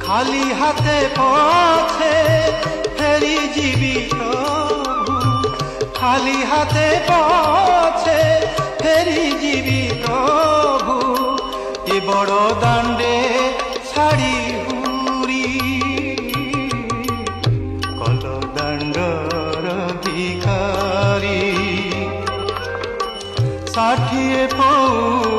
খালি হাতে পথে ফেরি ଯିବି প্রভু, খালি হাতে পথে ফেরি ଯିବି প্রভু, এ বড় দাণ্ডে ছাড়ি হুরি কল দাণ্ডর ভিখারি। 60 পৌ